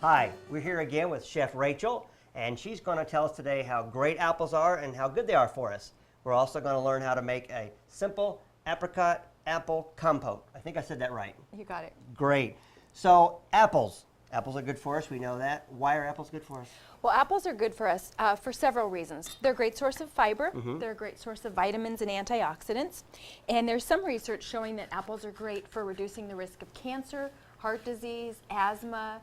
Hi, we're here again with Chef Rachel, and she's going to tell us today how great apples are and how good they are for us. We're also going to learn how to make a simple apricot apple compote. I think I said that right. You got it. Great. So apples. Apples are good for us, we know that. Why are apples good for us? Well, apples are good for us for several reasons. They're a great source of fiber, they're a great source of vitamins and antioxidants, and there's some research showing that apples are great for reducing the risk of cancer, heart disease, asthma,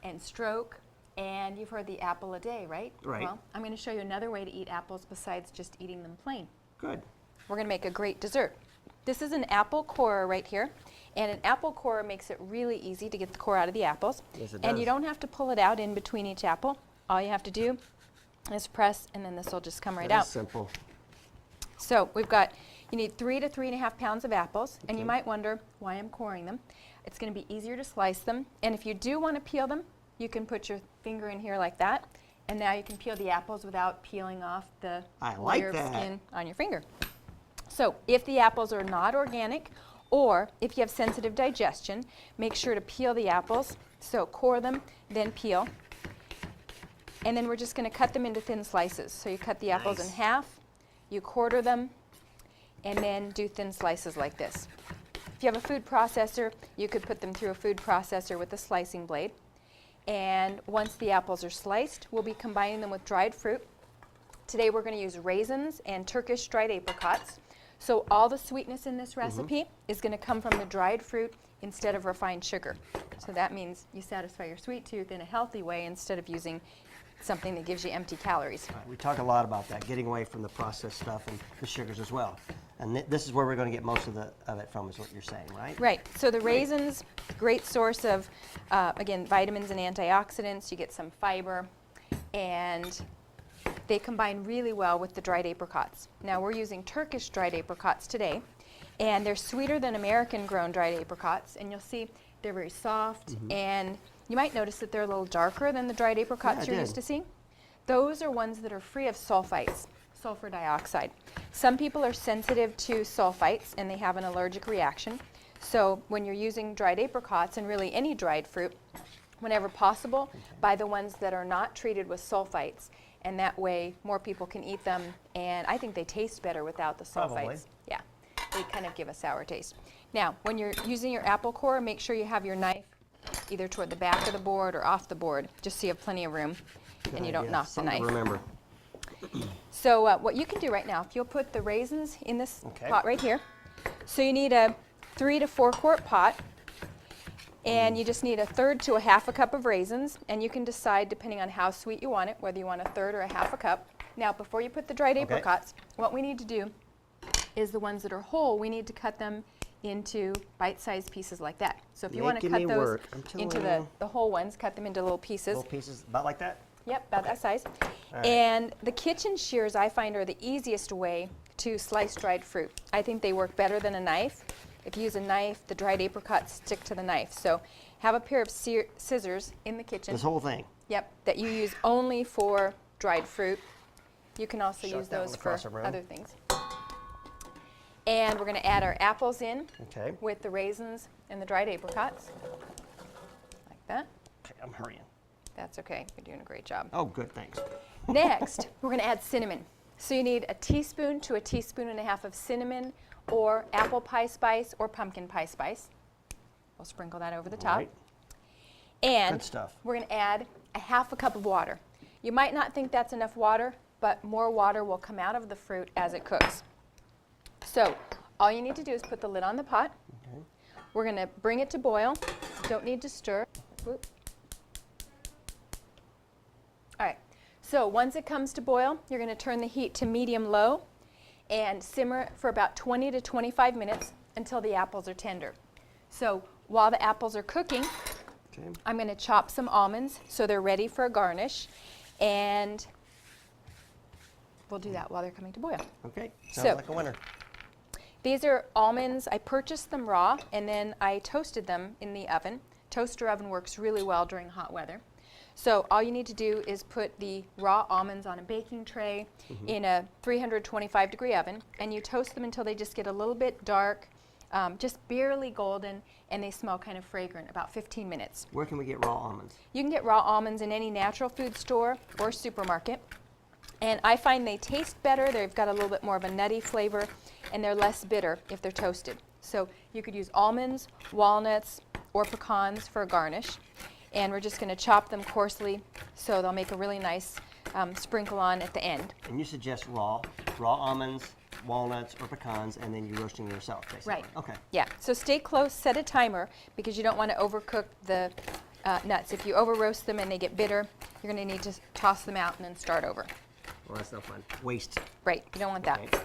and stroke. And you've heard the apple a day, right? Right. Well, I'm going to show you another way to eat apples besides just eating them plain. Good. We're going to make a great dessert. This is an apple corer right here, and an apple corer makes it really easy to get the core out of the apples. Yes, it and does. you don't have to pull it out in between each apple. All you have to do is press, and then this will just come right That out. is simple. So you need 3 to 3.5 pounds of apples, and you might wonder why I'm coring them. It's going to be easier to slice them, and if you do want to peel them, you can put your finger in here like that, and now you can peel the apples without peeling off the layer of skin on your finger. So if the apples are not organic, or if you have sensitive digestion, make sure to peel the apples. So core them, then peel. And then we're just going to cut them into thin slices. So you cut the apples in half, you quarter them, and then do thin slices like this. If you have a food processor, you could put them through a food processor with a slicing blade. And once the apples are sliced, we'll be combining them with dried fruit. Today we're going to use raisins and Turkish dried apricots. So all the sweetness in this recipe is going to come from the dried fruit instead of refined sugar. So that means you satisfy your sweet tooth in a healthy way instead of using something that gives you empty calories. Right, we talk a lot about that, getting away from the processed stuff and the sugars as well. And this is where we're going to get most of it from, is what you're saying, right? Right. So the raisins, great source of, again, vitamins and antioxidants. You get some fiber, and they combine really well with the dried apricots. Now we're using Turkish dried apricots today, and they're sweeter than American-grown dried apricots, and you'll see they're very soft, and you might notice that they're a little darker than the dried apricots you're used to seeing. Those are ones that are free of sulfites, sulfur dioxide. Some people are sensitive to sulfites, and they have an allergic reaction. So when you're using dried apricots, and really any dried fruit, whenever possible, buy the ones that are not treated with sulfites. And that way, more people can eat them, and I think they taste better without the sulfites. Probably. Yeah, they kind of give a sour taste. Now, when you're using your apple core, make sure you have your knife either toward the back of the board or off the board, just so you have plenty of room and you don't knock the knife. Remember. So what you can do right now, if you'll put the raisins in this pot right here. So you need a 3 to 4 quart pot. And you just need 1/3 to 1/2 cup of raisins, and you can decide, depending on how sweet you want it, whether you want 1/3 or 1/2 cup. Now, before you put the dried apricots, what we need to do is the ones that are whole, we need to cut them into bite-sized pieces like that. So if you want to cut those into the whole ones, cut them into little pieces. Little pieces, about like that? Yep, about that size. Right. And the kitchen shears, I find, are the easiest way to slice dried fruit. I think they work better than a knife. If you use a knife, the dried apricots stick to the knife. So have a pair of scissors in the kitchen. This whole thing? Yep, that you use only for dried fruit. You can also use those for other things. And we're going to add our apples in with the raisins and the dried apricots. Like that. Okay, I'm hurrying. That's okay. You're doing a great job. Oh, good, thanks. Next, we're going to add cinnamon. So you need 1 teaspoon to 1.5 teaspoons of cinnamon, or apple pie spice, or pumpkin pie spice. We'll sprinkle that over the top. Right. And good stuff. We're going to add 1/2 cup of water. You might not think that's enough water, but more water will come out of the fruit as it cooks. So all you need to do is put the lid on the pot. We're going to bring it to boil. Don't need to stir. Whoop. All right. So once it comes to boil, you're going to turn the heat to medium-low and simmer for about 20 to 25 minutes until the apples are tender. So while the apples are cooking, I'm going to chop some almonds so they're ready for a garnish, and we'll do that while they're coming to boil. Okay, sounds like a winner. These are almonds. I purchased them raw, and then I toasted them in the oven. Toaster oven works really well during hot weather. So all you need to do is put the raw almonds on a baking tray in a 325-degree oven, and you toast them until they just get a little bit dark, just barely golden, and they smell kind of fragrant, about 15 minutes. Where can we get raw almonds? You can get raw almonds in any natural food store or supermarket. And I find they taste better. They've got a little bit more of a nutty flavor, and they're less bitter if they're toasted. So you could use almonds, walnuts, or pecans for a garnish. And we're just going to chop them coarsely so they'll make a really nice sprinkle on at the end. And you suggest raw almonds, walnuts, or pecans, and then you're roasting them yourself, basically. Right. Okay. Yeah, so stay close, set a timer, because you don't want to overcook the nuts. If you over roast them and they get bitter, you're going to need to toss them out and then start over. Well, that's no fun. Waste. Right, you don't want that. Okay.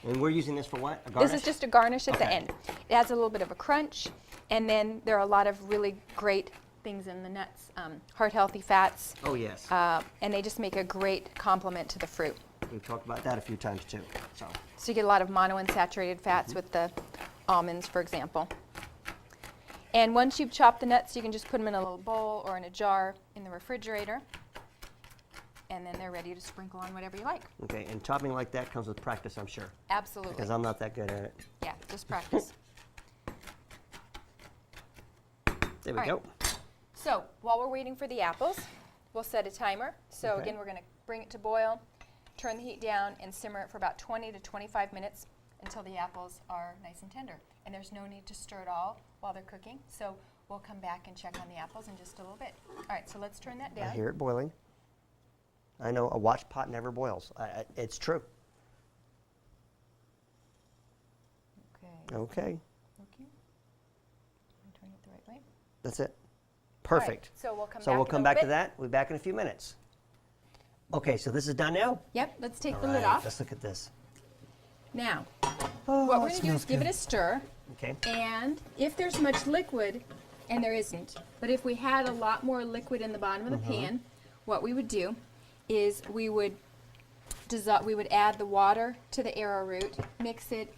And we're using this for what? A garnish? This is just a garnish at the Okay. end. It adds a little bit of a crunch, and then there are a lot of really great things in the nuts, heart-healthy fats, Oh, yes. and they just make a great complement to the fruit. We've talked about that a few times, too. So, So you get a lot of monounsaturated fats with the almonds, for example. And once you've chopped the nuts, you can just put them in a little bowl or in a jar in the refrigerator, and then they're ready to sprinkle on whatever you like. okay, and chopping like that comes with practice, I'm sure, Absolutely. because I'm not that good at it. Yeah, just practice. There we All go. right. So while we're waiting for the apples, we'll set a timer. So Okay. again, we're going to bring it to boil, turn the heat down, and simmer it for about 20 to 25 minutes until the apples are nice and tender. And there's no need to stir at all while they're cooking. So we'll come back and check on the apples in just a little bit. All right, so let's turn that I down. hear it boiling. I know a watch pot never boils. It's true. Okay. Okay, Okay. I'm turning it the right way. that's it. All right, Perfect. so we'll come So back. we'll in a come little back to bit. that. We'll be back in a few minutes. Okay, so this is done now? Yep, let's take All the lid right, off. let's look at this. Now, Oh, what we're going to do is give it a stir. Okay. And if there's much liquid, and there isn't, but if we had a lot more liquid in the bottom of the pan, what we would do is we would add the water to the arrowroot, mix it,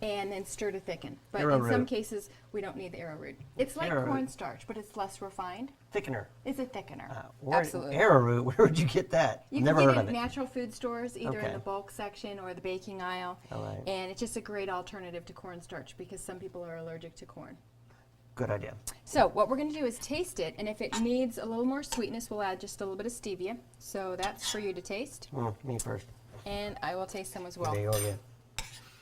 and then stir to thicken. But in some Arrowroot. cases, we don't need the arrowroot. It's like Arrowroot. cornstarch, but it's less refined. Thickener. It's a thickener. Where- Absolutely. Arrowroot, where would you get that? You Never can heard get of it it. in natural food stores, either in Okay. the bulk section or the baking aisle. All right. And it's just a great alternative to cornstarch because some people are allergic to corn. Good idea. So what we're going to do is taste it, and if it needs a little more sweetness, we'll add just a little bit of stevia. So that's for you to taste, Me first. and I will taste some as well. There you go again.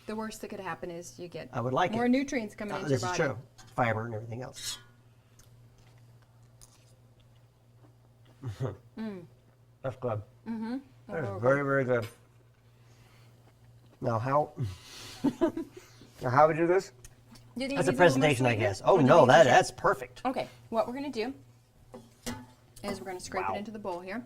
The worst that could happen is you get I would like more it. nutrients coming into your This is body. true. Fiber and everything else. That's good. That is very, very good. Now how? Now how we do this? Do you think That's a it needs little more presentation, I sweetness, guess. Oh or do you no, think it's that's perfect. Okay, what we're going to do is we're going to scrape Wow. it into the bowl here.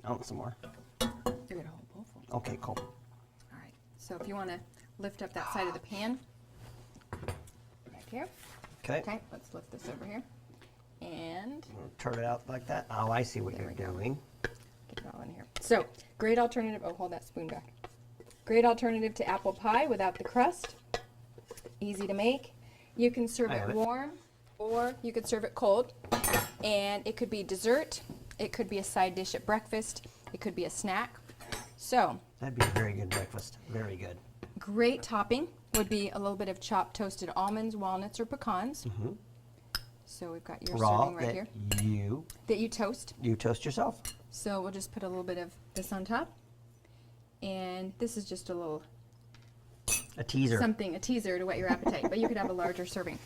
Oh, some more. You get a whole bowl full. Okay, cool. All right, so if you want to lift up that side of the pan, right here. Okay. Okay, let's lift this over here. And Turn it out like that. Oh, I see what There you're we go. doing. get it all in here. So, great alternative. Oh, hold that spoon back. Great alternative to apple pie without the crust. Easy to make. You can serve I have it it. warm, or you could serve it cold. And it could be dessert. It could be a side dish at breakfast. It could be a snack. So, That'd be a very good breakfast. Very good. great topping would be a little bit of chopped toasted almonds, walnuts, or pecans. So we've got your Raw serving right here that that you toast. you toast yourself. So we'll just put a little bit of this on top. And this is just a little A teaser. something, a teaser to whet your appetite, but you could have a larger serving.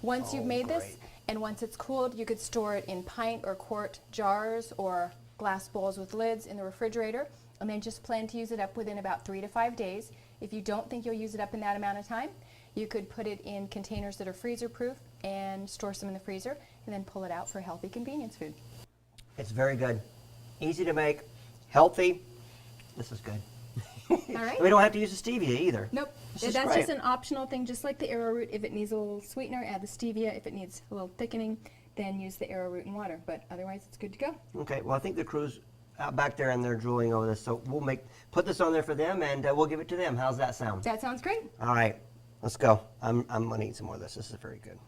Once you've made this, great. and once it's cooled, you could store it in pint or quart jars or glass bowls with lids in the refrigerator, and then just plan to use it up within about 3 to 5 days. If you don't think you'll use it up in that amount of time, you could put it in containers that are freezer proof and store some in the freezer, and then pull it out for healthy convenience food. It's very good. Easy to make. Healthy. This is good. All right? We don't have to use the stevia either. Nope. This is That's great. just an optional thing, just like the arrowroot. If it needs a little sweetener, add the stevia. If it needs a little thickening, then use the arrowroot and water. But otherwise, it's good to go. Okay, well, I think the crew's out back there and they're drooling over this, so we'll put this on there for them and we'll give it to them. How's that sound? That sounds great. All right, let's go. I'm gonna eat some more of this. This is very good.